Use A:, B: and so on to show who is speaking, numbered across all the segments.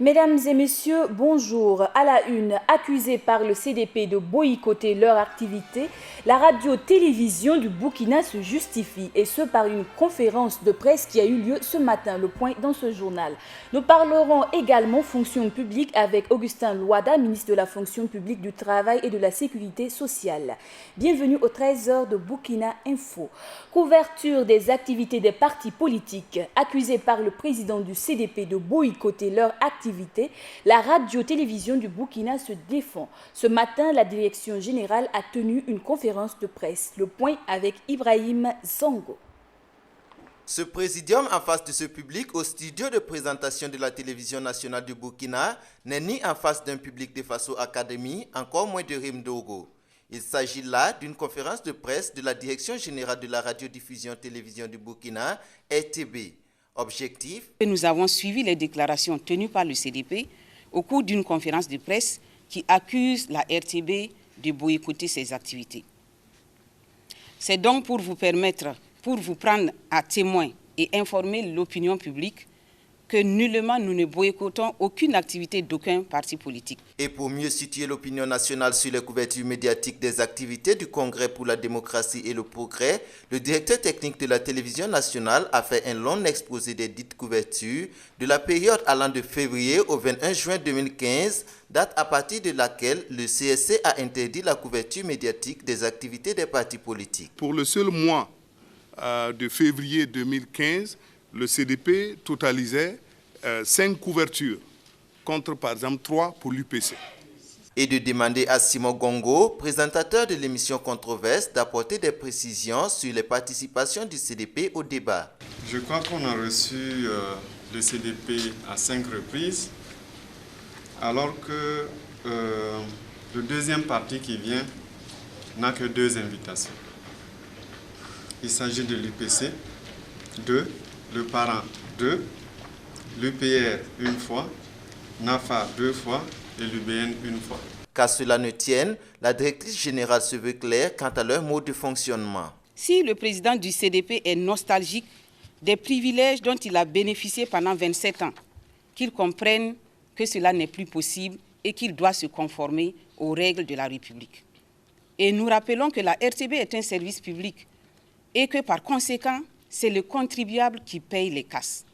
A: Mesdames et messieurs, bonjour. À la une, accusée par le CDP de boycotter leur activité, la radio-télévision du Burkina se justifie, et ce par une conférence de presse qui a eu lieu ce matin. Le point dans ce journal. Nous parlerons également fonction publique avec Augustin Louada, ministre de la fonction publique, du travail et de la sécurité sociale. Bienvenue au 13h de Burkina Info. Couverture des activités des partis politiques. Accusés par le président du CDP de boycotter leur activité, la radio-télévision du Burkina se défend. Ce matin, la direction générale a tenu une conférence de presse. Le point avec Ibrahim Zongo.
B: Ce présidium en face de ce public au studio de présentation de la télévision nationale du Burkina n'est ni en face d'un public de Faso Academy, encore moins de Rimdogo. Il s'agit là d'une conférence de presse de la direction générale de la radiodiffusion télévision du Burkina, RTB. Objectif.
C: Nous avons suivi les déclarations tenues par le CDP au cours d'une conférence de presse qui accuse la RTB de boycotter ses activités. C'est donc pour vous prendre à témoin et informer l'opinion publique que nullement nous ne boycottons aucune activité d'aucun parti politique.
B: Et pour mieux situer l'opinion nationale sur les couvertures médiatiques des activités du Congrès pour la démocratie et le progrès, le directeur technique de la télévision nationale a fait un long exposé des dites couvertures de la période allant de février au 21 juin 2015, date à partir de laquelle le CSC a interdit la couverture médiatique des activités des partis politiques.
D: Pour le seul mois de février 2015, le CDP totalisait 5 couvertures, contre par exemple 3 pour l'UPC.
B: Et de demander à Simon Gongo, présentateur de l'émission Controverse, d'apporter des précisions sur les participations du CDP au débat.
E: Je crois qu'on a reçu le CDP à 5 reprises, alors que le deuxième parti qui vient n'a que 2 invitations. Il s'agit de l'UPC, 2, le parent 2, l'UPR une fois, NAFA 2 fois et l'UBN une fois.
B: Qu'à cela ne tienne, la directrice générale se veut claire quant à leur mode de fonctionnement.
C: Si le président du CDP est nostalgique des privilèges dont il a bénéficié pendant 27 ans, qu'il comprenne que cela n'est plus possible et qu'il doit se conformer aux règles de la République. Et nous rappelons que la RTB est un service public et que par conséquent, c'est le contribuable qui paye les casses.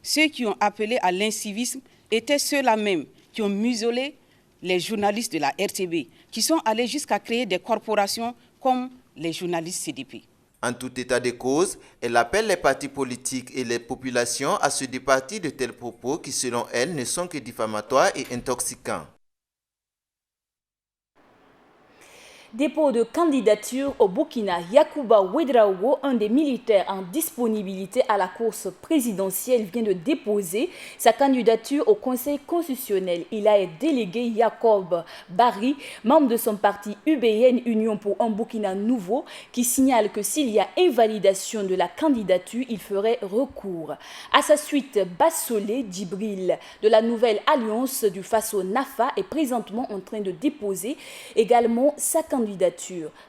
C: Ceux qui ont appelé à l'incivisme étaient ceux-là même qui ont muselé les journalistes de la RTB, qui sont allés jusqu'à créer des corporations comme les journalistes CDP.
B: En tout état de cause, elle appelle les partis politiques et les populations à se départir de tels propos qui, selon elle, ne sont que diffamatoires et intoxicants.
A: Dépôt de candidature au Burkina. Yacouba Ouedraogo, un des militaires en disponibilité à la course présidentielle, vient de déposer sa candidature au Conseil constitutionnel. Il a été délégué Jacob Barry, membre de son parti UBN Union pour un Burkina nouveau, qui signale que s'il y a invalidation de la candidature, il ferait recours. À sa suite, Bassolé Djibril de la nouvelle alliance du Faso Nafa est présentement en train de déposer également sa candidature.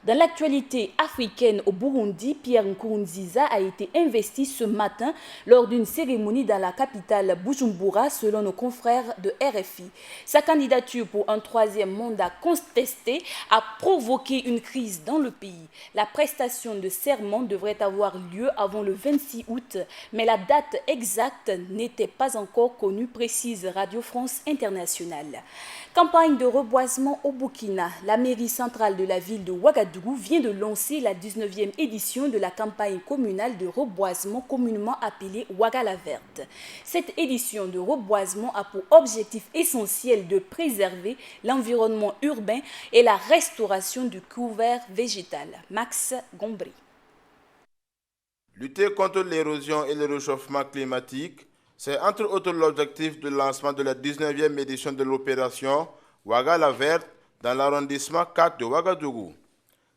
A: Dans l'actualité africaine au Burundi, Pierre Nkurunziza a été investi ce matin lors d'une cérémonie dans la capitale Bujumbura, selon nos confrères de RFI. Sa candidature pour un 3e mandat contesté a provoqué une crise dans le pays. La prestation de serment devrait avoir lieu avant le 26 août, mais la date exacte n'était pas encore connue, précise Radio France Internationale. Campagne de reboisement au Burkina. La mairie centrale de la ville de Ouagadougou vient de lancer la 19e édition de la campagne communale de reboisement communément appelée Ouaga la Verte. Cette édition de reboisement a pour objectif essentiel de préserver l'environnement urbain et la restauration du couvert végétal. Max Gombry.
F: Lutter contre l'érosion et le réchauffement climatique, c'est entre autres l'objectif de lancement de la 19e édition de l'opération Ouaga la Verte dans l'arrondissement 4 de Ouagadougou.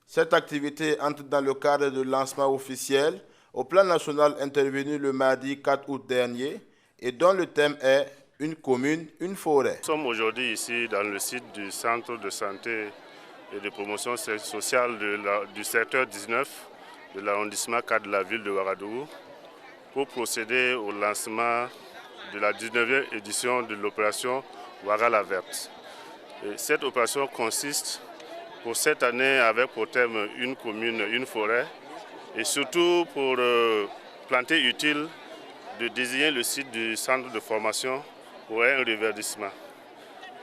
F: Cette activité entre dans le cadre de lancement officiel au plan national intervenu le mardi 4 août dernier et dont le thème est « Une commune, une forêt ».
G: Nous sommes aujourd'hui ici dans le site du centre de santé et de promotion sociale du secteur 19 de l'arrondissement 4 de la ville de Ouagadougou pour procéder au lancement de la 19e édition de l'opération Ouaga Verte. Et cette opération consiste pour cette année avec pour thème une commune, une forêt, et surtout pour planter utile de désigner le site du centre de formation pour un reverdissement.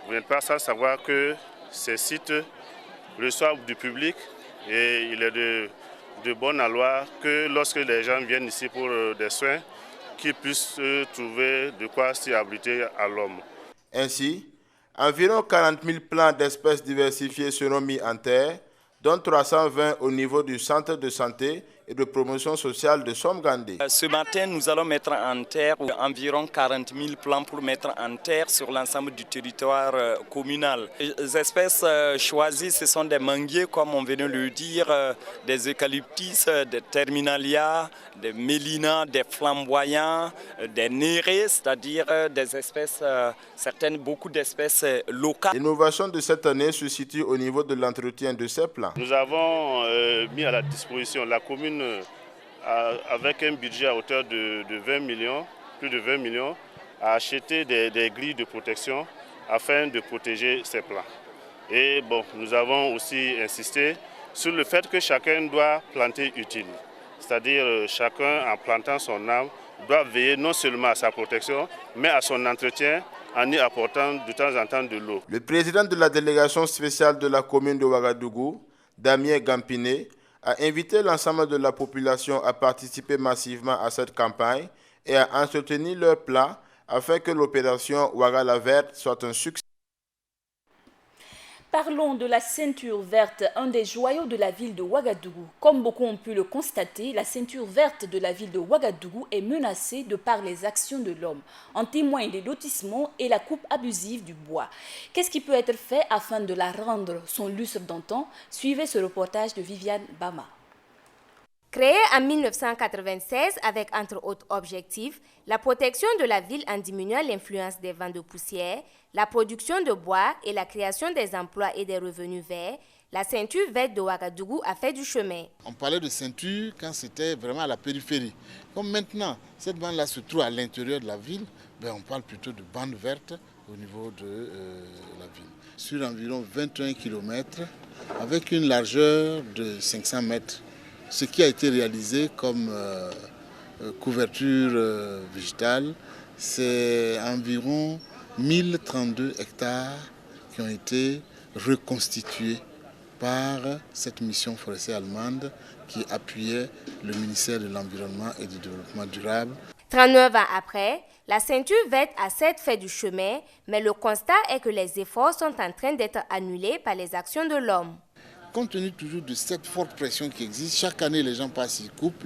G: Vous n'êtes pas sans savoir que ces sites reçoivent du public et il est de bonne loi que lorsque les gens viennent ici pour des soins, qu'ils puissent trouver de quoi s'y abriter à l'homme.
F: Ainsi, environ 40 000 plants d'espèces diversifiées seront mis en terre, dont 320 au niveau du centre de santé et de promotion sociale de Somgandé.
H: Ce matin, nous allons mettre en terre environ 40 000 plants pour mettre en terre sur l'ensemble du territoire communal. Les espèces choisies, ce sont des manguiers, comme on vient de le dire, des eucalyptus, des terminalia, des mélinas, des flamboyants, des nérés, c'est-à-dire des espèces, beaucoup d'espèces locales.
F: L'innovation de cette année se situe au niveau de l'entretien de ces plants.
G: Nous avons mis à la disposition la commune avec un budget à hauteur de 20 millions, plus de 20 millions, à acheter des grilles de protection afin de protéger ces plants. Et bon, nous avons aussi insisté sur le fait que chacun doit planter utile. C'est-à-dire chacun, en plantant son arbre, doit veiller non seulement à sa protection, mais à son entretien en y apportant de temps en temps de l'eau.
F: Le président de la délégation spéciale de la commune de Ouagadougou, Damien Gampiné, a invité l'ensemble de la population à participer massivement à cette campagne et à entretenir leurs plats afin que l'opération Ouaga Verte soit un succès.
A: Parlons de la ceinture verte, un des joyaux de la ville de Ouagadougou. Comme beaucoup ont pu le constater, la ceinture verte de la ville de Ouagadougou est menacée de par les actions de l'homme. En témoignent les lotissements et la coupe abusive du bois. Qu'est-ce qui peut être fait afin de la rendre son lustre d'antan? Suivez ce reportage de Viviane Bama.
I: Créée en 1996 avec entre autres objectifs la protection de la ville en diminuant l'influence des vents de poussière, la production de bois et la création des emplois et des revenus verts, la ceinture verte de Ouagadougou a fait du chemin.
J: On parlait de ceinture quand c'était vraiment à la périphérie. Comme maintenant, cette bande-là se trouve à l'intérieur de la ville, on parle plutôt de bande verte au niveau de la ville. Sur environ 21 km, avec une largeur de 500 mètres. Ce qui a été réalisé comme couverture végétale, c'est environ 1032 hectares qui ont été reconstitués par cette mission forestière allemande qui appuyait le ministère de l'Environnement et du Développement durable.
I: 39 ans après, la ceinture verte a certes fait du chemin, mais le constat est que les efforts sont en train d'être annulés par les actions de l'homme.
J: Compte tenu toujours de cette forte pression qui existe, chaque année les gens passent, ils coupent.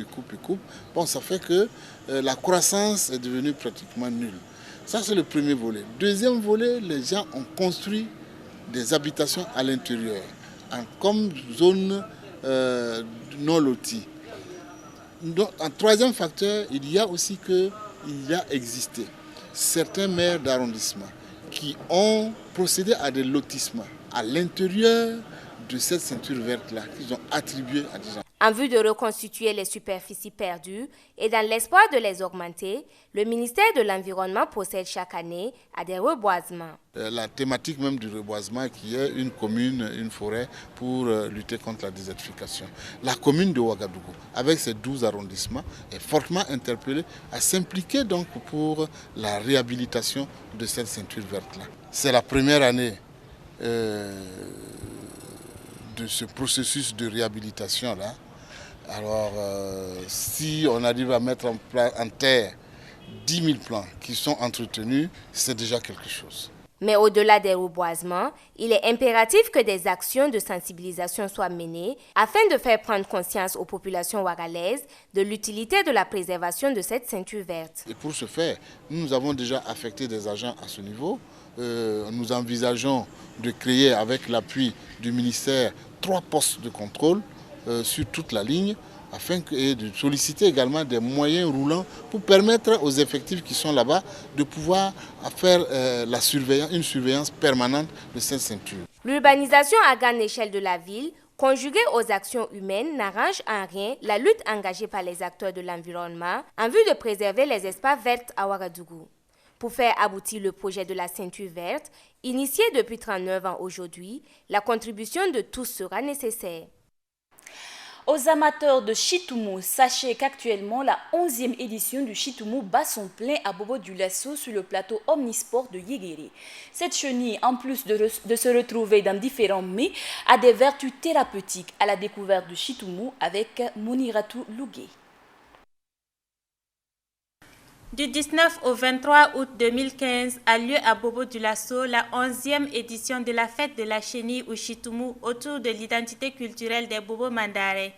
J: Bon, ça fait que la croissance est devenue pratiquement nulle. Ça, c'est le premier volet. Deuxième volet, les gens ont construit des habitations à l'intérieur, comme zone non lotie. Un troisième facteur, il y a aussi qu'il y a existé certains maires d'arrondissement qui ont procédé à des lotissements à l'intérieur de cette ceinture verte-là qu'ils ont attribuée à des gens.
I: En vue de reconstituer les superficies perdues et dans l'espoir de les augmenter, le ministère de l'Environnement procède chaque année à des reboisements.
J: La thématique même du reboisement qui est une commune, une forêt pour lutter contre la désertification. La commune de Ouagadougou, avec ses 12 arrondissements, est fortement interpellée à s'impliquer donc pour la réhabilitation de cette ceinture verte-là. C'est la première année de ce processus de réhabilitation-là. Alors, si on arrive à mettre en terre 10 000 plants qui sont entretenus, c'est déjà quelque chose.
I: Mais au-delà des reboisements, il est impératif que des actions de sensibilisation soient menées afin de faire prendre conscience aux populations ouagalaises de l'utilité de la préservation de cette ceinture verte.
J: Et pour ce faire, nous avons déjà affecté des agents à ce niveau. Nous envisageons de créer avec l'appui du ministère 3 postes de contrôle sur toute la ligne et de solliciter également des moyens roulants pour permettre aux effectifs qui sont là-bas de pouvoir faire une surveillance permanente de cette ceinture.
I: L'urbanisation à grande échelle de la ville, conjuguée aux actions humaines, n'arrange en rien la lutte engagée par les acteurs de l'environnement en vue de préserver les espaces verts à Ouagadougou. Pour faire aboutir le projet de la ceinture verte, initié depuis 39 ans aujourd'hui, la contribution de tous sera nécessaire.
A: Aux amateurs de Chitoumou, sachez qu'actuellement la 11e édition du Chitoumou bat son plein à Bobo-Dioulasso sur le plateau Omnisport de Yéguéré. Cette chenille, en plus de se retrouver dans différents mets, a des vertus thérapeutiques. À la découverte du Chitoumou avec Moniratou Lougué.
K: Du 19 au 23 août 2015 a lieu à Bobo-Dioulasso la 11e édition de la fête de la chenille ou Chitoumou autour de l'identité culturelle des Bobo Mandare.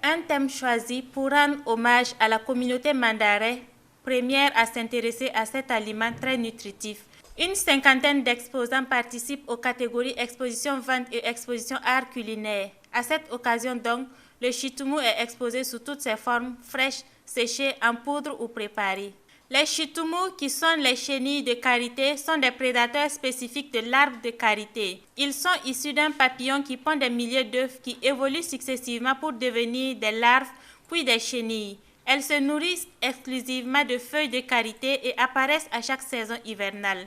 K: Un thème choisi pour rendre hommage à la communauté Mandare, première à s'intéresser à cet aliment très nutritif. Une cinquantaine d'exposants participent aux catégories exposition vente et exposition art culinaire. À cette occasion donc, le Chitoumou est exposé sous toutes ses formes, fraîches, séchées, en poudre ou préparées. Les Chitoumous, qui sont les chenilles de karité, sont des prédateurs spécifiques de l'arbre de karité. Ils sont issus d'un papillon qui pond des milliers d'œufs qui évoluent successivement pour devenir des larves, puis des chenilles. Elles se nourrissent exclusivement de feuilles de karité et apparaissent à chaque saison hivernale.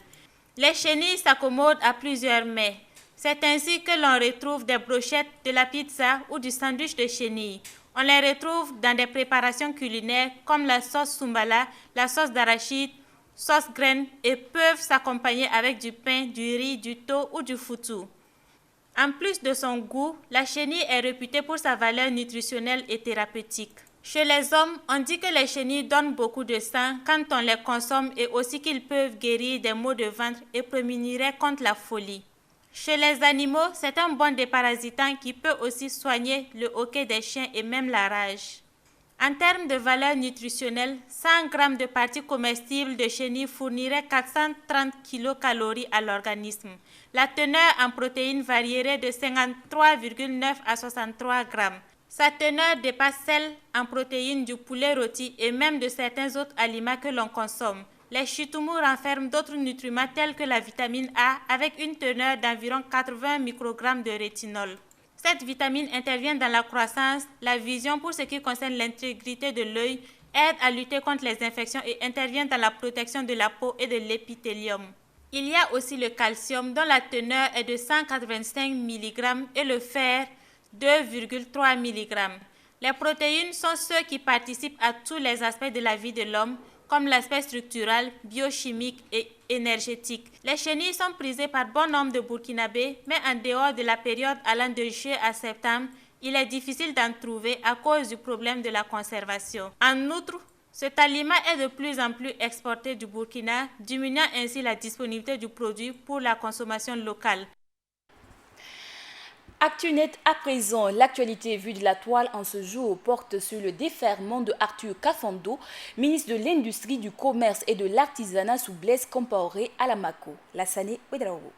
K: Les chenilles s'accommodent à plusieurs mets. C'est ainsi que l'on retrouve des brochettes, de la pizza ou du sandwich de chenilles. On les retrouve dans des préparations culinaires comme la sauce sumbala, la sauce d'arachide, sauce graine et peuvent s'accompagner avec du pain, du riz, du thon ou du foutou. En plus de son goût, la chenille est réputée pour sa valeur nutritionnelle et thérapeutique. Chez les hommes, on dit que les chenilles donnent beaucoup de sang quand on les consomme et aussi qu'ils peuvent guérir des maux de ventre et prémuniraient contre la folie. Chez les animaux, c'est un bon déparasitant qui peut aussi soigner le hoquet des chiens et même la rage. En termes de valeur nutritionnelle, 100 g de parties comestibles de chenille fournirait 430 kcal à l'organisme. La teneur en protéines varierait de 53,9 à 63 g. Sa teneur dépasse celle en protéines du poulet rôti et même de certains autres aliments que l'on consomme. Les Chitoumous renferment d'autres nutriments tels que la vitamine A avec une teneur d'environ 80 microgrammes de rétinol. Cette vitamine intervient dans la croissance, la vision pour ce qui concerne l'intégrité de l'œil, aide à lutter contre les infections et intervient dans la protection de la peau et de l'épithélium. Il y a aussi le calcium dont la teneur est de 185 mg et le fer 2,3 mg. Les protéines sont ceux qui participent à tous les aspects de la vie de l'homme, comme l'aspect structural, biochimique et énergétique. Les chenilles sont prisées par bon nombre de Burkinabés, mais en dehors de la période allant de juillet à septembre, il est difficile d'en trouver à cause du problème de la conservation. En outre, cet aliment est de plus en plus exporté du Burkina, diminuant ainsi la disponibilité du produit pour la consommation locale.
A: ActuNet à présent, l'actualité vue de la toile en ce jour porte sur le déferment de Arthur Kafando, ministre de l'Industrie, du Commerce et de l'Artisanat sous Blaise Compaoré à Lamako. Lassane Ouedraogo.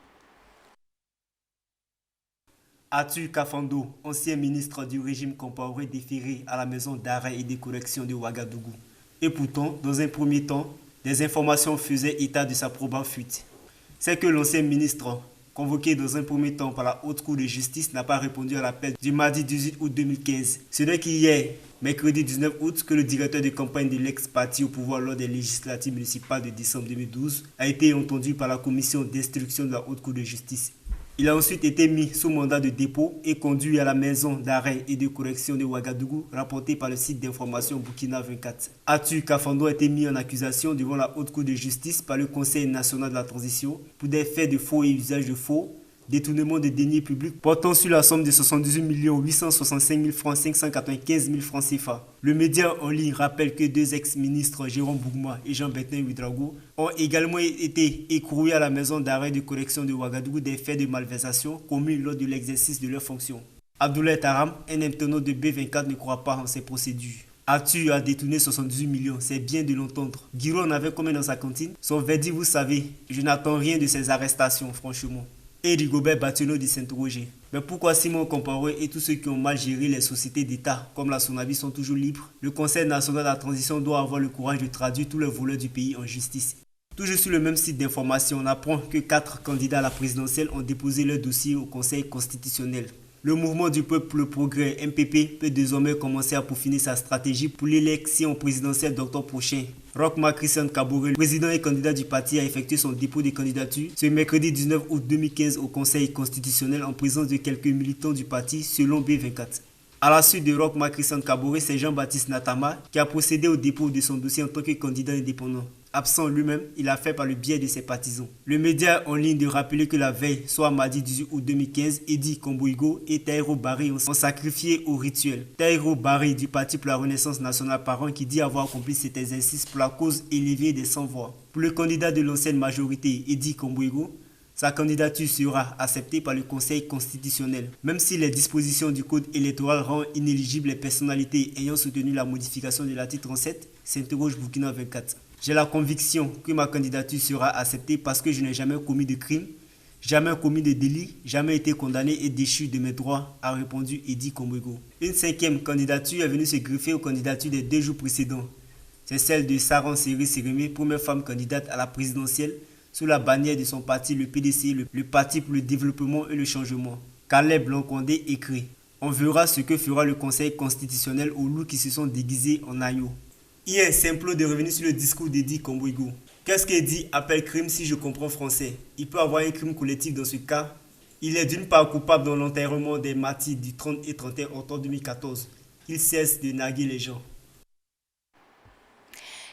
L: Arthur Kafando, ancien ministre du régime Compaoré déféré à la maison d'arrêt et de correction de Ouagadougou. Et pourtant, dans un premier temps, des informations faisaient état de sa probable fuite. C'est que l'ancien ministre, convoqué dans un premier temps par la Haute Cour de justice, n'a pas répondu à l'appel du mardi 18 août 2015. Ce n'est qu'hier, mercredi 19 août, que le directeur de campagne de l'ex-parti au pouvoir lors des législatives municipales de décembre 2012 a été entendu par la commission d'instruction de la Haute Cour de justice. Il a ensuite été mis sous mandat de dépôt et conduit à la maison d'arrêt et de correction de Ouagadougou, rapporté par le site d'information Burkina 24. Arthur Kafando a été mis en accusation devant la Haute Cour de justice par le Conseil national de la transition pour des faits de faux et usage de faux, détournement de deniers publics portant sur la somme de 78 865 000 francs 595 000 francs CFA. Le média en ligne rappelle que deux ex-ministres, Jérôme Bougma et Jean-Bertin Ouedraogo, ont également été écroués à la maison d'arrêt de correction de Ouagadougou des faits de malversation commis lors de l'exercice de leurs fonctions. Abdoulaye Taram, un internaute de B24, ne croit pas en ces procédures. Arthur a détourné 78 millions, c'est bien de l'entendre. Guiraud en avait combien dans sa cantine? Son verdict, vous savez, je n'attends rien de ces arrestations, franchement. Et Rigobert Batiano de s'interroger. Mais pourquoi Simon Compaoré et tous ceux qui ont mal géré les sociétés d'État comme la Sonabi sont toujours libres? Le Conseil national de la transition doit avoir le courage de traduire tous les voleurs du pays en justice. Toujours sur le même site d'information, on apprend que 4 candidats à la présidentielle ont déposé leur dossier au Conseil constitutionnel. Le mouvement du peuple pour le progrès, MPP, peut désormais commencer à peaufiner sa stratégie pour l'élection présidentielle d'octobre prochain. Roch-Marc Christian Kaboré, le président et candidat du parti, a effectué son dépôt de candidature ce mercredi 19 août 2015 au Conseil constitutionnel en présence de quelques militants du parti selon B24. À la suite de Roch-Marc Christian Kaboré, c'est Jean-Baptiste Natama qui a procédé au dépôt de son dossier en tant que candidat indépendant. Absent lui-même, il a fait par le biais de ses partisans. Le média en ligne de rappeler que la veille, soit mardi 18 août 2015, Eddy Komboigo et Tahirou Barry ont sacrifié au rituel. Tahirou Barry du Parti pour la Renaissance nationale Parent qui dit avoir accompli cet exercice pour la cause élevée des sans-voix. Pour le candidat de l'ancienne majorité, Eddy Komboigo, sa candidature sera acceptée par le Conseil constitutionnel, même si les dispositions du Code électoral rendent inéligibles les personnalités ayant soutenu la modification de l'article 37, s'interroge Burkina 24. J'ai la conviction que ma candidature sera acceptée parce que je n'ai jamais commis de crime, jamais commis de délit, jamais été condamné et déchu de mes droits, a répondu Eddy Komboigo. Une cinquième candidature est venue se greffer aux candidatures des 2 jours précédents. C'est celle de Saran Seri Sérémé, première femme candidate à la présidentielle, sous la bannière de son parti, le PDC, le Parti pour le développement et le changement. Caleb Lankondé écrit « On verra ce que fera le Conseil constitutionnel aux loups qui se sont déguisés en agneaux. » Hier, Simplo de revenir sur le discours d'Eddy Komboigo. Qu'est-ce qu'Eddy appelle crime si je comprends français? Il peut avoir un crime collectif dans ce cas. Il est d'une part coupable dans l'enterrement des martyrs du 30 et 31 octobre 2014. Il cesse de narguer les gens.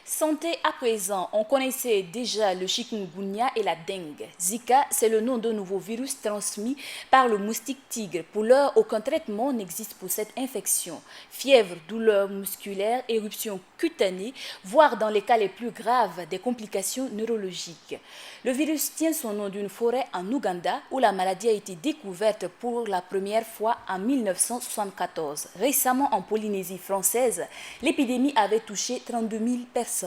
A: Santé à présent, on connaissait déjà le chikungunya et la dengue. Zika, c'est le nom d'un nouveau virus transmis par le moustique tigre. Pour l'heure, aucun traitement n'existe pour cette infection. Fièvre, douleurs musculaires, éruptions cutanées, voire dans les cas les plus graves, des complications neurologiques. Le virus tient son nom d'une forêt en Ouganda où la maladie a été découverte pour la première fois en 1974. Récemment en Polynésie française, l'épidémie avait touché 32 000 personnes.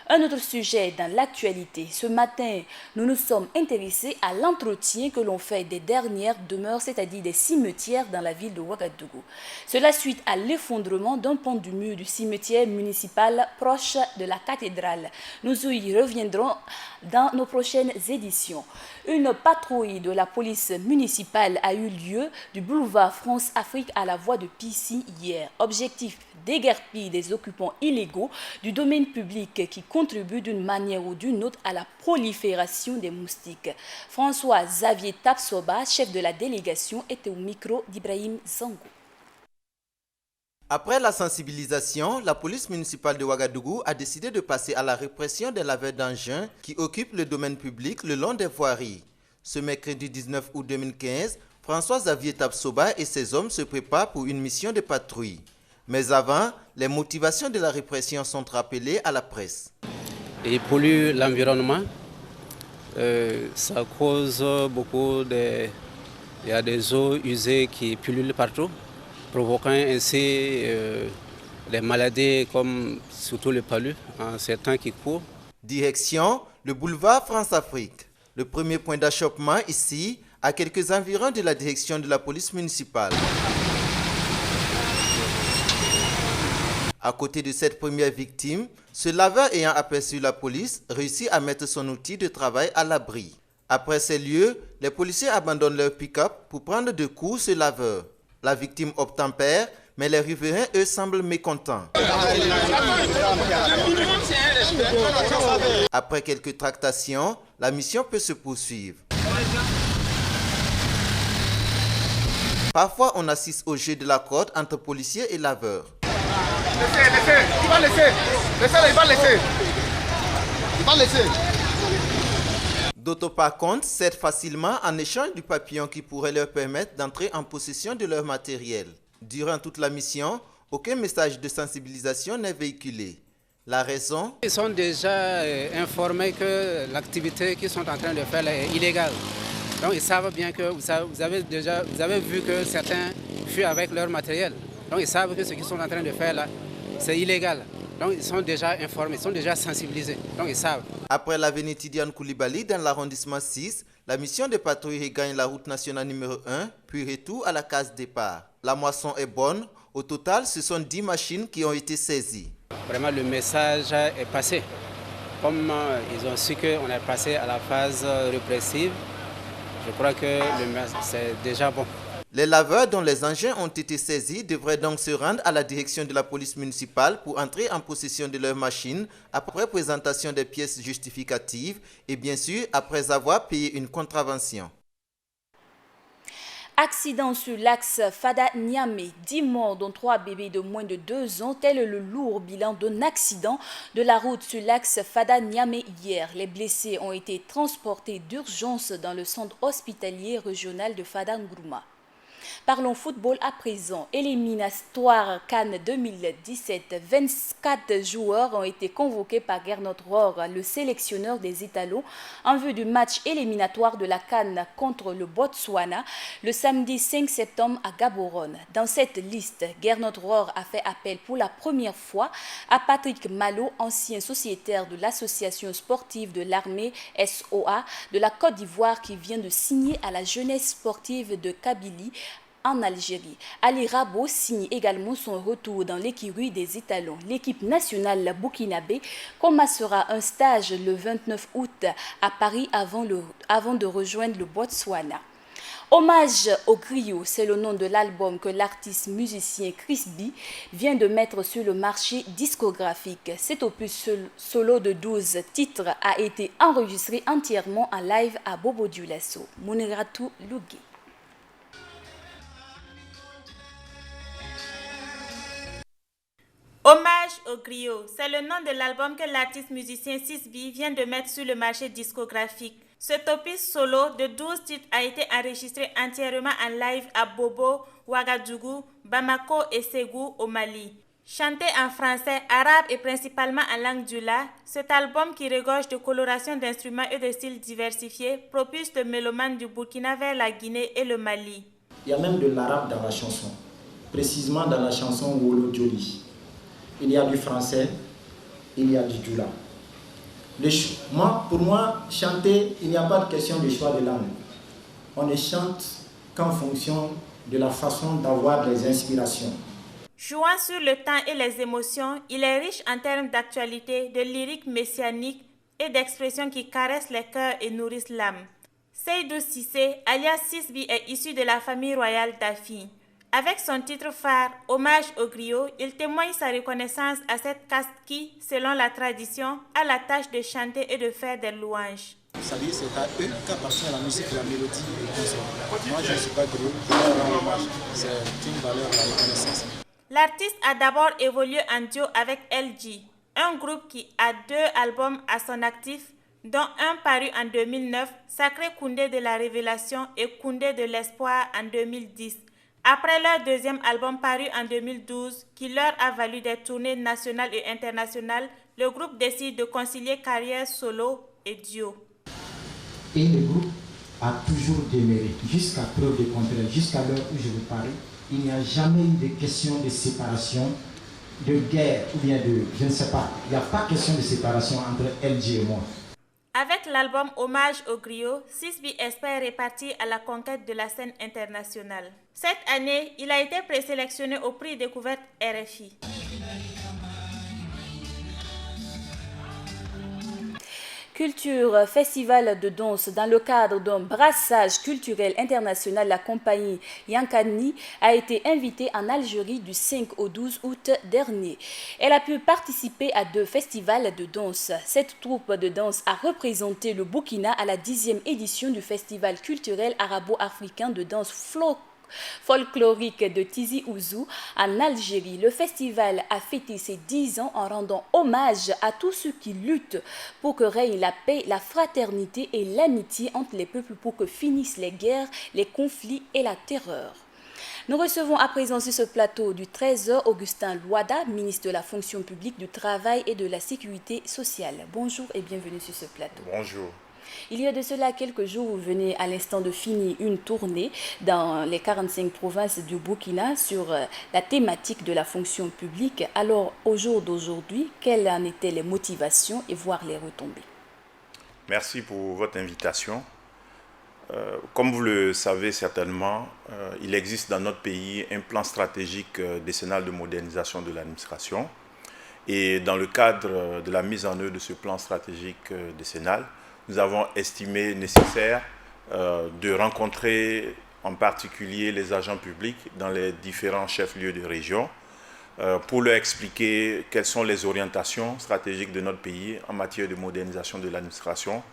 A: Un autre sujet dans l'actualité. Ce matin, nous nous sommes intéressés à l'entretien que l'on fait des dernières demeures, c'est-à-dire des cimetières dans la ville de Ouagadougou. Cela suite à l'effondrement d'un pan du mur du cimetière municipal proche de la cathédrale. Nous y reviendrons dans nos prochaines éditions. Une patrouille de la police municipale a eu lieu du boulevard France-Afrique à la voie de Pissy hier. Objectif, déguerpir des occupants illégaux du domaine public qui contribuent d'une manière ou d'une autre à la prolifération des moustiques. François-Xavier Tapsoba, chef de la délégation, était au micro d'Ibrahim Zango.
B: Après la sensibilisation, la police municipale de Ouagadougou a décidé de passer à la répression des laveurs d'engins qui occupent le domaine public le long des voiries. Ce mercredi 19 août 2015, François-Xavier Tapsoba et ses hommes se préparent pour une mission de patrouille. Mais avant, les motivations de la répression sont rappelées à la presse.
M: Il pollue l'environnement, ça cause beaucoup de... Il y a des eaux usées qui pullulent partout, provoquant ainsi des maladies comme surtout le palu, en ces temps qui courent.
B: Direction, le boulevard France-Afrique. Le premier point d'achoppement ici, à quelques environs de la direction de la police municipale. À côté de cette première victime, ce laveur ayant aperçu la police réussit à mettre son outil de travail à l'abri. Après ces lieux, les policiers abandonnent leur pick-up pour prendre de court ce laveur. La victime obtempère, mais les riverains, eux, semblent mécontents. Après quelques tractations, la mission peut se poursuivre. Parfois, on assiste au jeu de la corde entre policiers et laveurs.
N: Il va laisser.
B: D'autres, par contre, cèdent facilement en échange du papillon qui pourrait leur permettre d'entrer en possession de leur matériel. Durant toute la mission, aucun message de sensibilisation n'est véhiculé. La raison?
M: Ils sont déjà informés que l'activité qu'ils sont en train de faire est illégale. Donc ils savent bien que vous avez vu que certains fuient avec leur matériel. Donc ils savent que ce qu'ils sont en train de faire là, c'est illégal. Donc ils sont déjà informés, ils sont déjà sensibilisés. Donc ils savent.
B: Après l'avenue Tidiane Koulibaly dans l'arrondissement 6, la mission de patrouille regagne la route nationale numéro 1, puis retour à la case départ. La moisson est bonne. Au total, ce sont 10 machines qui ont été saisies.
M: Vraiment, le message est passé. Comme ils ont su qu'on est passé à la phase répressive, je crois que c'est déjà bon.
B: Les laveurs dont les engins ont été saisis devraient donc se rendre à la direction de la police municipale pour entrer en possession de leurs machines après présentation des pièces justificatives et bien sûr après avoir payé une contravention.
A: Accident sur l'axe Fada-Niamey, 10 morts dont 3 bébés de moins de 2 ans, tel le lourd bilan d'un accident de la route sur l'axe Fada-Niamey hier. Les blessés ont été transportés d'urgence dans le centre hospitalier régional de Fada-Ngrouma. Parlons football à présent. Éliminatoire Cannes 2017. 24 joueurs ont été convoqués par Gernot Rohr, le sélectionneur des Étalons, en vue du match éliminatoire de la Cannes contre le Botswana le samedi 5 septembre à Gaborone. Dans cette liste, Gernot Rohr a fait appel pour la première fois à Patrick Malo, ancien sociétaire de l'association sportive de l'armée SOA de la Côte d'Ivoire qui vient de signer à la jeunesse sportive de Kabylie en Algérie. Ali Rabo signe également son retour dans l'écurie des Étalons. L'équipe nationale burkinabé commencera un stage le 29 août à Paris avant de rejoindre le Botswana. Hommage au griot, c'est le nom de l'album que l'artiste musicien Chris B vient de mettre sur le marché discographique. Cet opus solo de 12 titres a été enregistré entièrement en live à Bobo Dioulasso. Mouniratou Lougui.
K: Hommage au griot, c'est le nom de l'album que l'artiste musicien 6B vient de mettre sur le marché discographique. Cet opus solo de 12 titres a été enregistré entièrement en live à Bobo, Ouagadougou, Bamako et Ségou au Mali. Chanté en français, arabe et principalement en langue djoula, cet album qui regorge de colorations d'instruments et de styles diversifiés propulse le mélomane du Burkina vers la Guinée et le Mali.
O: Il y a même de l'arabe dans la chanson, précisément dans la chanson Wolo Joli. Il y a du français, il y a du djoula. Pour moi, chanter, il n'y a pas de question de choix de langue. On ne chante qu'en fonction de la façon d'avoir des inspirations.
K: Jouant sur le temps et les émotions, il est riche en termes d'actualité, de lyrique messianique et d'expressions qui caressent les cœurs et nourrissent l'âme. Seydou Cissé, alias 6B, est issu de la famille royale d'Afi. Avec son titre phare, Hommage au griot, il témoigne sa reconnaissance à cette caste qui, selon la tradition, a la tâche de chanter et de faire des louanges.
O: C'est-à-dire c'est à eux qu'appartient la musique, la mélodie et tout ça. Moi je ne suis pas griot, je leur rends hommage. C'est une valeur de la reconnaissance.
K: L'artiste a d'abord évolué en duo avec LG, un groupe qui a 2 albums à son actif, dont un paru en 2009, Sacré Koundé de la Révélation et Koundé de l'Espoir en 2010. Après leur deuxième album paru en 2012, qui leur a valu des tournées nationales et internationales, le groupe décide de concilier carrière solo et duo.
P: Et le groupe a toujours demeuré, jusqu'à preuve du contraire, jusqu'à l'heure où je vous parle, il n'y a jamais eu de question de séparation, de guerre ou bien de, je ne sais pas, il n'y a pas question de séparation entre LG et moi.
K: Avec l'album Hommage au griot, 6B espère repartir à la conquête de la scène internationale. Cette année, il a été présélectionné au prix Découverte RFI.
A: Culture, festival de danse. Dans le cadre d'un brassage culturel international, la compagnie Yankani a été invitée en Algérie du 5 au 12 août dernier. Elle a pu participer à 2 festivals de danse. Cette troupe de danse a représenté le Burkina à la 10e édition du festival culturel arabo-africain de danse folklorique de Tizi Ouzou en Algérie. Le festival a fêté ses 10 ans en rendant hommage à tous ceux qui luttent pour que règne la paix, la fraternité et l'amitié entre les peuples pour que finissent les guerres, les conflits et la terreur. Nous recevons à présent sur ce plateau du Trésor Augustin Louada, ministre de la fonction publique, du travail et de la sécurité sociale. Bonjour et bienvenue sur ce plateau.
Q: Bonjour.
A: Il y a de cela quelques jours, vous venez à l'instant de finir une tournée dans les 45 provinces du Burkina sur la thématique de la fonction publique. Alors, au jour d'aujourd'hui, quelles en étaient les motivations et voire les retombées?
Q: Merci pour votre invitation. Comme vous le savez certainement, il existe dans notre pays un plan stratégique décennal de modernisation de l'administration. Et dans le cadre de la mise en œuvre de ce plan stratégique décennal, nous avons estimé nécessaire de rencontrer en particulier les agents publics dans les différents chefs-lieux de région, pour leur expliquer quelles sont les orientations stratégiques de notre pays en matière de modernisation de l'administration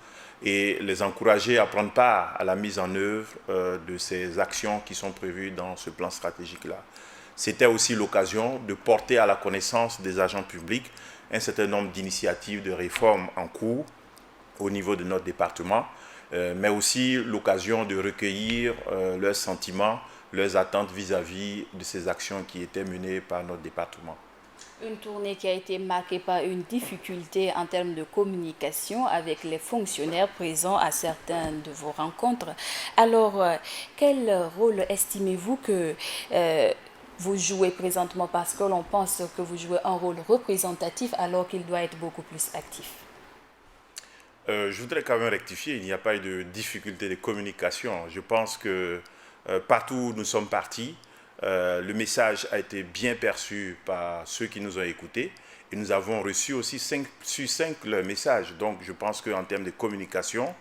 Q: et les encourager à prendre part à la mise en œuvre de ces actions qui sont prévues dans ce plan stratégique-là. C'était aussi l'occasion de porter à la connaissance des agents publics un certain nombre d'initiatives de réforme en cours au niveau de notre département, mais aussi l'occasion de recueillir leurs sentiments, leurs attentes vis-à-vis de ces actions qui étaient menées par notre département.
A: Une tournée qui a été marquée par une difficulté en termes de communication avec les fonctionnaires présents à certaines de vos rencontres. Alors, quel rôle estimez-vous que vous jouez présentement, parce que l'on pense que vous jouez un rôle représentatif alors qu'il doit être beaucoup plus actif?
Q: Je voudrais quand même rectifier, il n'y a pas eu de difficulté de communication. Je pense que partout où nous sommes partis, le message a été bien perçu par ceux qui nous ont écoutés et nous avons reçu aussi 5 leur message. Donc je pense qu'en termes de communication,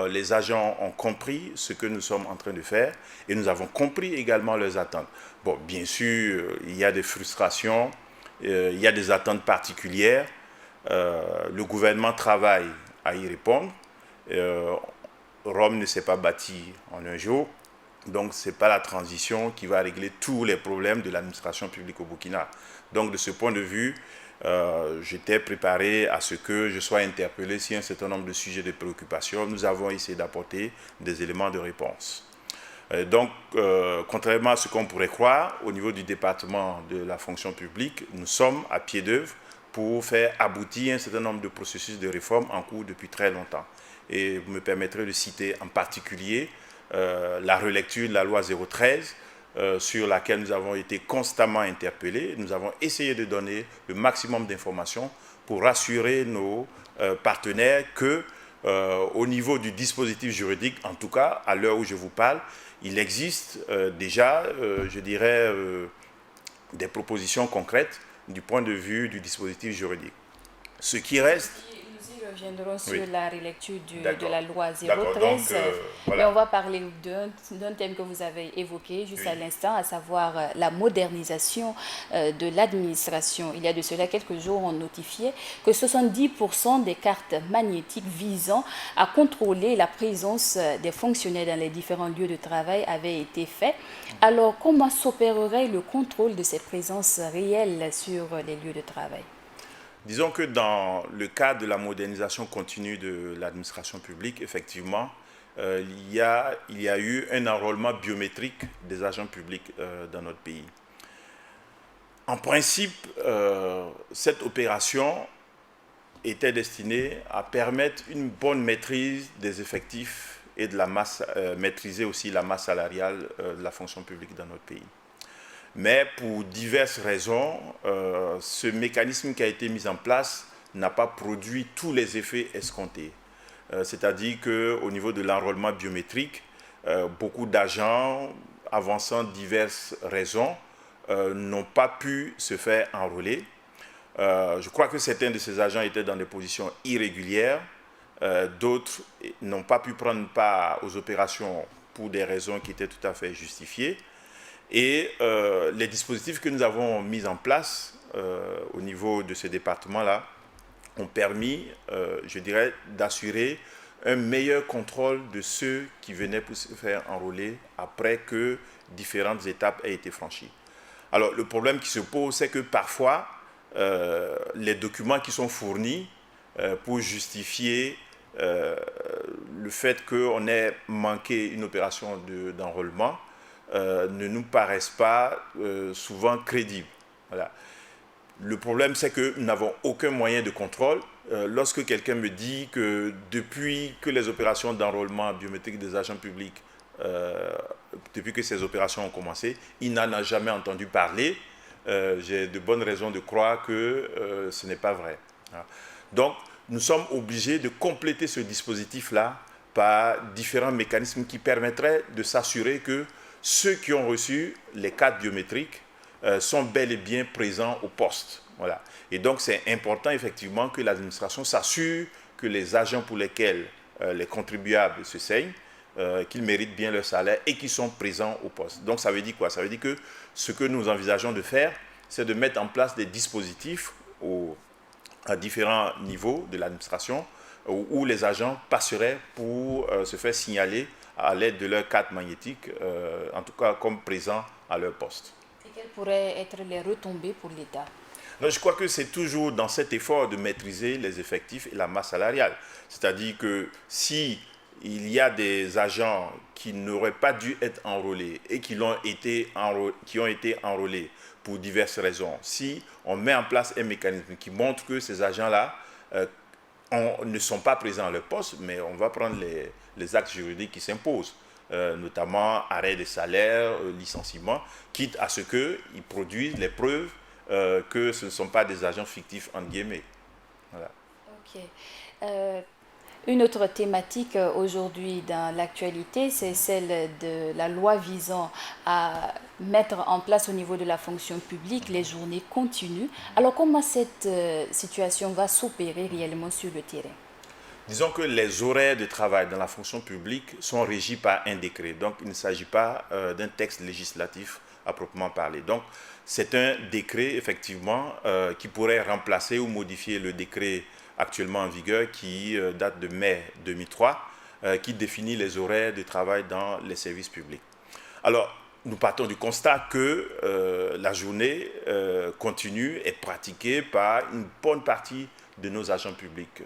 Q: les agents ont compris ce que nous sommes en train de faire et nous avons compris également leurs attentes. Bon, bien sûr, il y a des frustrations, il y a des attentes particulières. Le gouvernement travaille à y répondre. Rome ne s'est pas bâtie en un jour, donc ce n'est pas la transition qui va régler tous les problèmes de l'administration publique au Burkina. Donc de ce point de vue, j'étais préparé à ce que je sois interpellé sur un certain nombre de sujets de préoccupation. Nous avons essayé d'apporter des éléments de réponse. Donc, contrairement à ce qu'on pourrait croire, au niveau du département de la fonction publique, nous sommes à pied d'œuvre pour faire aboutir un certain nombre de processus de réforme en cours depuis très longtemps. Et vous me permettrez de citer en particulier la relecture de la loi 013, sur laquelle nous avons été constamment interpellés. Nous avons essayé de donner le maximum d'informations pour rassurer nos partenaires que, au niveau du dispositif juridique, en tout cas, à l'heure où je vous parle, il existe déjà, je dirais, des propositions concrètes du point de vue du dispositif juridique. Ce qui reste...
A: Nous y reviendrons sur
Q: oui.
A: La relecture de la loi 013.
Q: Donc, voilà.
A: Et on va parler d'un thème que vous avez évoqué juste à l'instant, à savoir la modernisation de l'administration. Il y a de cela quelques jours, on notifiait que 70% des cartes magnétiques visant à contrôler la présence des fonctionnaires dans les différents lieux de travail avaient été faits. Alors, comment s'opérerait le contrôle de ces présences réelles sur les lieux de travail?
Q: Disons que dans le cadre de la modernisation continue de l'administration publique, effectivement, il y a eu un enrôlement biométrique des agents publics dans notre pays. En principe, cette opération était destinée à permettre une bonne maîtrise des effectifs et de la masse, maîtriser aussi la masse salariale de la fonction publique dans notre pays. Mais pour diverses raisons, ce mécanisme qui a été mis en place n'a pas produit tous les effets escomptés. C'est-à-dire qu'au niveau de l'enrôlement biométrique, beaucoup d'agents, avançant diverses raisons, n'ont pas pu se faire enrôler. Je crois que certains de ces agents étaient dans des positions irrégulières. D'autres n'ont pas pu prendre part aux opérations pour des raisons qui étaient tout à fait justifiées. Et les dispositifs que nous avons mis en place au niveau de ce département-là ont permis, je dirais, d'assurer un meilleur contrôle de ceux qui venaient pour se faire enrôler après que différentes étapes aient été franchies. Alors, le problème qui se pose, c'est que parfois, les documents qui sont fournis pour justifier le fait qu'on ait manqué une opération d'enrôlement ne nous paraissent pas souvent crédibles. Voilà. Le problème, c'est que nous n'avons aucun moyen de contrôle. Lorsque quelqu'un me dit que depuis que les opérations d'enrôlement biométrique des agents publics, depuis que ces opérations ont commencé, il n'en a jamais entendu parler, j'ai de bonnes raisons de croire que ce n'est pas vrai. Donc, nous sommes obligés de compléter ce dispositif-là par différents mécanismes qui permettraient de s'assurer que ceux qui ont reçu les cartes biométriques sont bel et bien présents au poste. Voilà. Et donc, c'est important, effectivement, que l'administration s'assure que les agents pour lesquels les contribuables se saignent qu'ils méritent bien leur salaire et qu'ils sont présents au poste. Donc ça veut dire quoi? Ça veut dire que ce que nous envisageons de faire, c'est de mettre en place des dispositifs à différents niveaux de l'administration où les agents passeraient pour se faire signaler à l'aide de leur carte magnétique, en tout cas comme présents à leur poste.
A: Et quelles pourraient être les retombées pour l'État?
Q: Donc, je crois que c'est toujours dans cet effort de maîtriser les effectifs et la masse salariale. C'est-à-dire que si il y a des agents qui n'auraient pas dû être enrôlés et qui ont été enrôlés pour diverses raisons, si on met en place un mécanisme qui montre que ces agents-là ne sont pas présents à leur poste, mais on va prendre les actes juridiques qui s'imposent, notamment arrêt des salaires, licenciement, quitte à ce qu'ils produisent les preuves que ce ne sont pas des agents fictifs, entre guillemets. Voilà.
A: Ok. Une autre thématique aujourd'hui dans l'actualité, c'est celle de la loi visant à mettre en place au niveau de la fonction publique les journées continues. Alors comment cette situation va s'opérer réellement sur le terrain?
Q: Disons que les horaires de travail dans la fonction publique sont régis par un décret. Donc il ne s'agit pas d'un texte législatif à proprement parler. Donc c'est un décret effectivement qui pourrait remplacer ou modifier le décret actuellement en vigueur qui date de mai 2003, qui définit les horaires de travail dans les services publics. Alors, nous partons du constat que la journée continue est pratiquée par une bonne partie de nos agents publics.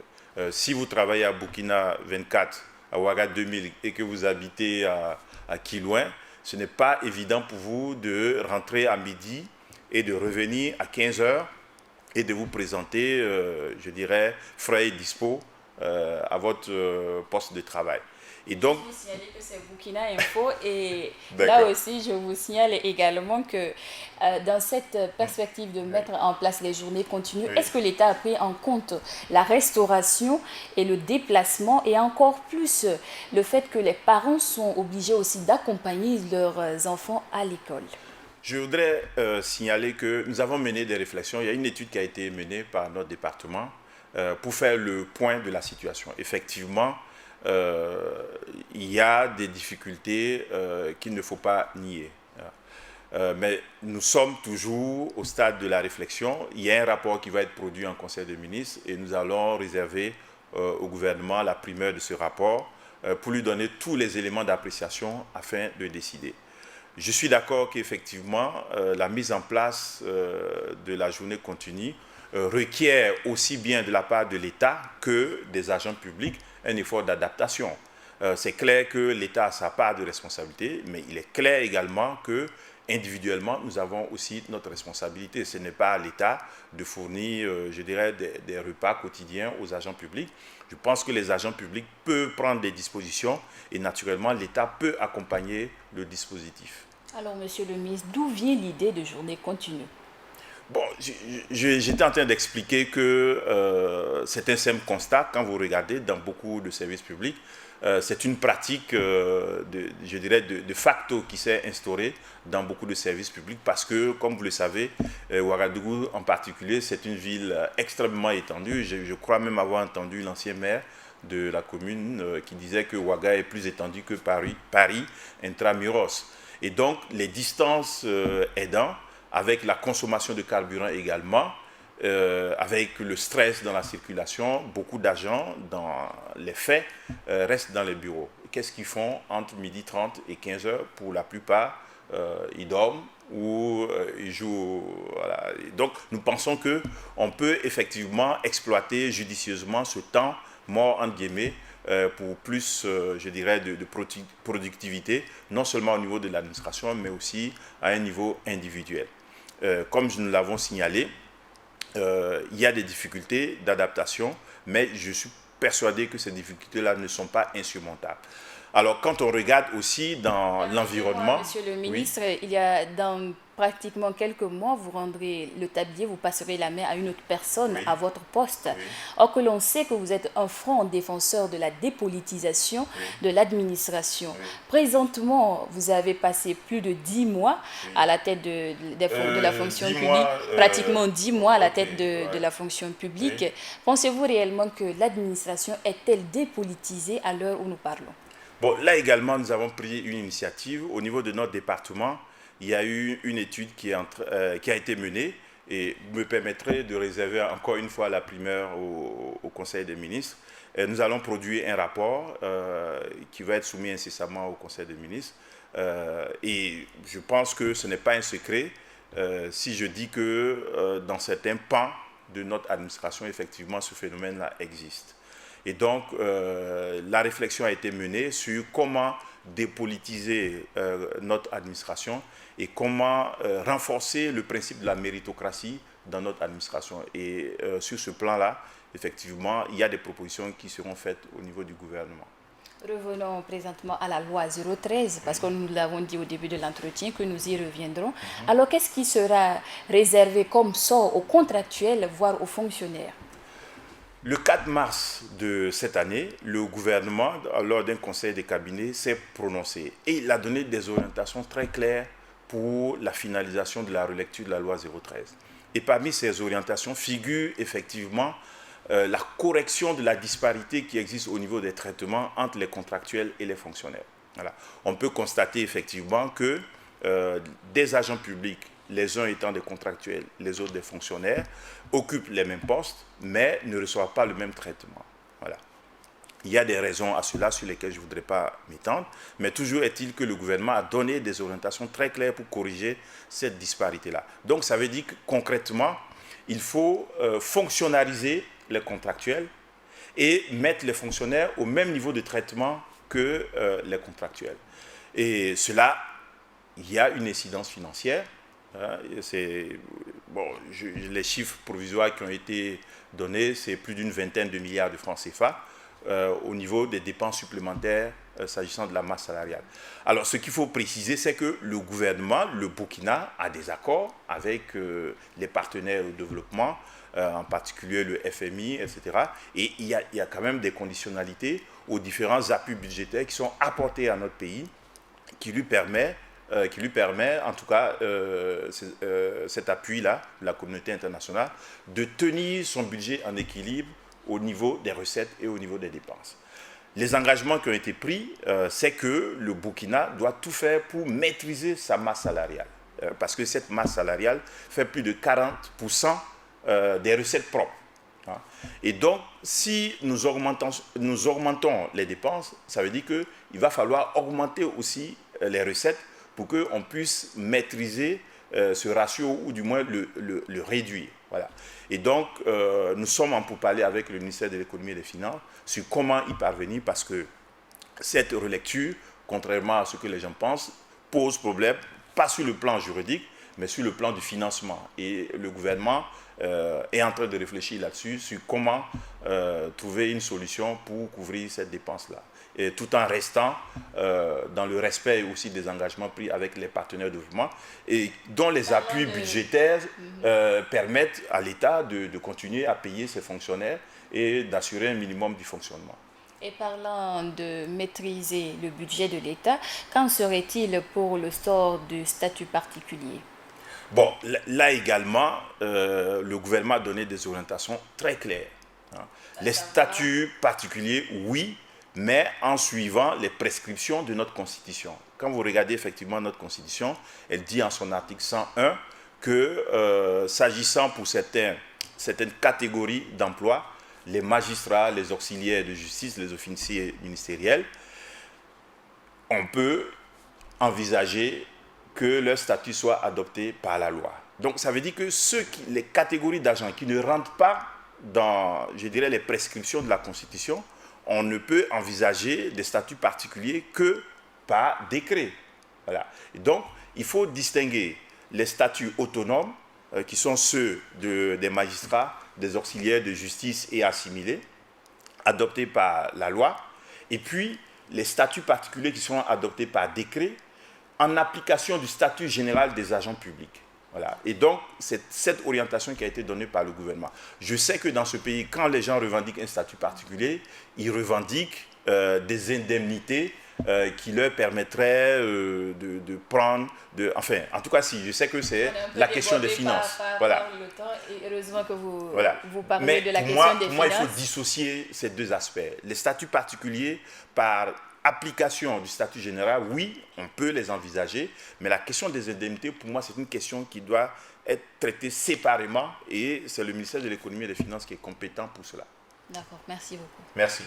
Q: Si vous travaillez à Burkina 24, à Ouaga 2000 et que vous habitez à Kilouin, ce n'est pas évident pour vous de rentrer à midi et de revenir à 15 heures et de vous présenter, je dirais, frais et dispo à votre poste de travail. Et donc,
A: je vous signale que c'est Burkina Info et là aussi je vous signale également que dans cette perspective de mettre en place les journées continues, est-ce que l'État a pris en compte la restauration et le déplacement et encore plus le fait que les parents sont obligés aussi d'accompagner leurs enfants à l'école?
Q: Je voudrais signaler que nous avons mené des réflexions. Il y a une étude qui a été menée par notre département pour faire le point de la situation. Effectivement, il y a des difficultés qu'il ne faut pas nier. Mais nous sommes toujours au stade de la réflexion. Il y a un rapport qui va être produit en Conseil des ministres et nous allons réserver au gouvernement la primeur de ce rapport pour lui donner tous les éléments d'appréciation afin de décider. Je suis d'accord qu'effectivement, la mise en place de la journée continue requiert aussi bien de la part de l'État que des agents publics un effort d'adaptation. C'est clair que l'État a sa part de responsabilité, mais il est clair également que individuellement, nous avons aussi notre responsabilité. Ce n'est pas à l'État de fournir, je dirais, des repas quotidiens aux agents publics. Je pense que les agents publics peuvent prendre des dispositions et naturellement, l'État peut accompagner le dispositif.
A: Alors, monsieur le ministre, d'où vient l'idée de journée continue?
Q: Bon, j'étais en train d'expliquer que c'est un simple constat. Quand vous regardez dans beaucoup de services publics, c'est une pratique, je dirais, de facto qui s'est instaurée dans beaucoup de services publics parce que, comme vous le savez, Ouagadougou en particulier, c'est une ville extrêmement étendue. Je crois même avoir entendu l'ancien maire de la commune qui disait que Ouaga est plus étendu que Paris intramuros. Et donc, les distances aidant, avec la consommation de carburant également, avec le stress dans la circulation, beaucoup d'agents, dans les faits, restent dans les bureaux. Qu'est-ce qu'ils font entre 12h30 et 15h? Pour la plupart, ils dorment ou ils jouent. Voilà. Donc, nous pensons qu'on peut effectivement exploiter judicieusement ce temps mort, entre guillemets, pour plus, je dirais, de productivité, non seulement au niveau de l'administration, mais aussi à un niveau individuel. Comme nous l'avons signalé, il y a des difficultés d'adaptation, mais je suis persuadé que ces difficultés-là ne sont pas insurmontables. Alors, quand on regarde aussi dans l'environnement...
A: Monsieur le ministre,
Q: oui.
A: il y a dans pratiquement quelques mois, vous rendrez le tablier, vous passerez la main à une autre personne à votre poste. Oui. Or que l'on sait que vous êtes un franc défenseur de la dépolitisation de l'administration. Oui. Présentement, vous avez passé plus de 10 mois à la tête de la fonction publique, pratiquement 10 mois à la tête de la fonction publique. Oui. Pensez-vous réellement que l'administration est-elle dépolitisée à l'heure où nous parlons?
Q: Bon, là également, nous avons pris une initiative. Au niveau de notre département, il y a eu une étude qui a été menée et me permettrait de réserver encore une fois la primeur au Conseil des ministres. Nous allons produire un rapport qui va être soumis incessamment au Conseil des ministres. Et je pense que ce n'est pas un secret si je dis que dans certains pans de notre administration, effectivement, ce phénomène-là existe. Et donc, la réflexion a été menée sur comment dépolitiser notre administration et comment renforcer le principe de la méritocratie dans notre administration. Et sur ce plan-là, effectivement, il y a des propositions qui seront faites au niveau du gouvernement.
A: Revenons présentement à la loi 013, parce que nous l'avons dit au début de l'entretien que nous y reviendrons. Alors, qu'est-ce qui sera réservé comme sort aux contractuels, voire aux fonctionnaires?
Q: Le 4 mars de cette année, le gouvernement, lors d'un conseil des cabinets, s'est prononcé et il a donné des orientations très claires pour la finalisation de la relecture de la loi 013. Et parmi ces orientations figure effectivement la correction de la disparité qui existe au niveau des traitements entre les contractuels et les fonctionnaires. Voilà. On peut constater effectivement que des agents publics, les uns étant des contractuels, les autres des fonctionnaires, occupent les mêmes postes, mais ne reçoivent pas le même traitement. Voilà. Il y a des raisons à cela sur lesquelles je ne voudrais pas m'étendre, mais toujours est-il que le gouvernement a donné des orientations très claires pour corriger cette disparité-là. Donc ça veut dire que concrètement, il faut fonctionnariser les contractuels et mettre les fonctionnaires au même niveau de traitement que les contractuels. Et cela, il y a une incidence financière. Les chiffres provisoires qui ont été donnés, c'est plus d'une vingtaine de milliards de francs CFA au niveau des dépenses supplémentaires s'agissant de la masse salariale. Alors, ce qu'il faut préciser, c'est que le gouvernement, le Burkina, a des accords avec les partenaires au développement, en particulier le FMI, etc. Et il y a quand même des conditionnalités aux différents appuis budgétaires qui sont apportés à notre pays, qui lui permet, en tout cas, cet appui-là, de la communauté internationale, de tenir son budget en équilibre au niveau des recettes et au niveau des dépenses. Les engagements qui ont été pris, c'est que le Burkina doit tout faire pour maîtriser sa masse salariale. Parce que cette masse salariale fait plus de 40% des recettes propres. Et donc, si nous augmentons les dépenses, ça veut dire qu'il va falloir augmenter aussi les recettes pour qu'on puisse maîtriser ce ratio ou du moins le réduire. Voilà. Et donc, nous sommes en pourparlers avec le ministère de l'économie et des finances sur comment y parvenir parce que cette relecture, contrairement à ce que les gens pensent, pose problème, pas sur le plan juridique, mais sur le plan du financement. Et le gouvernement est en train de réfléchir là-dessus, sur comment trouver une solution pour couvrir cette dépense-là. Et tout en restant dans le respect aussi des engagements pris avec les partenaires de développement et dont les appuis budgétaires permettent à l'État de continuer à payer ses fonctionnaires et d'assurer un minimum du fonctionnement.
A: Et parlant de maîtriser le budget de l'État, qu'en serait-il pour le sort du statut particulier?
Q: Bon, là également, le gouvernement a donné des orientations très claires. Les statuts particuliers, oui, mais en suivant les prescriptions de notre Constitution. Quand vous regardez effectivement notre Constitution, elle dit en son article 101 que s'agissant pour certaines catégories d'emplois, les magistrats, les auxiliaires de justice, les officiers ministériels, on peut envisager que leur statut soit adopté par la loi. Donc ça veut dire que les catégories d'agents qui ne rentrent pas dans, je dirais, les prescriptions de la Constitution, on ne peut envisager des statuts particuliers que par décret. Voilà. Et donc, il faut distinguer les statuts autonomes, qui sont ceux des magistrats, des auxiliaires de justice et assimilés, adoptés par la loi, et puis les statuts particuliers qui sont adoptés par décret, en application du statut général des agents publics. Voilà. Et donc, c'est cette orientation qui a été donnée par le gouvernement. Je sais que dans ce pays, quand les gens revendiquent un statut particulier, ils revendiquent des indemnités qui leur permettraient de prendre... Enfin, en tout cas, si, je sais que c'est la question des finances. Voilà.
A: Le temps, et heureusement que vous parlez
Q: Mais
A: de la
Q: pour
A: question des finances.
Q: moi, il faut dissocier ces deux aspects. Les statuts particuliers par application du statut général, oui, on peut les envisager, mais la question des indemnités, pour moi, c'est une question qui doit être traitée séparément et c'est le ministère de l'économie et des finances qui est compétent pour cela.
A: D'accord, merci beaucoup.
Q: Merci.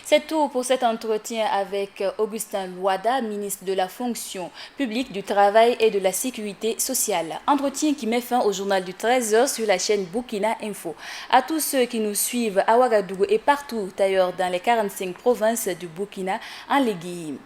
A: C'est tout pour cet entretien avec Augustin Louada, ministre de la Fonction publique, du Travail et de la Sécurité sociale. Entretien qui met fin au journal du 13h sur la chaîne Burkina Info. À tous ceux qui nous suivent à Ouagadougou et partout ailleurs dans les 45 provinces du Burkina, en Léguime.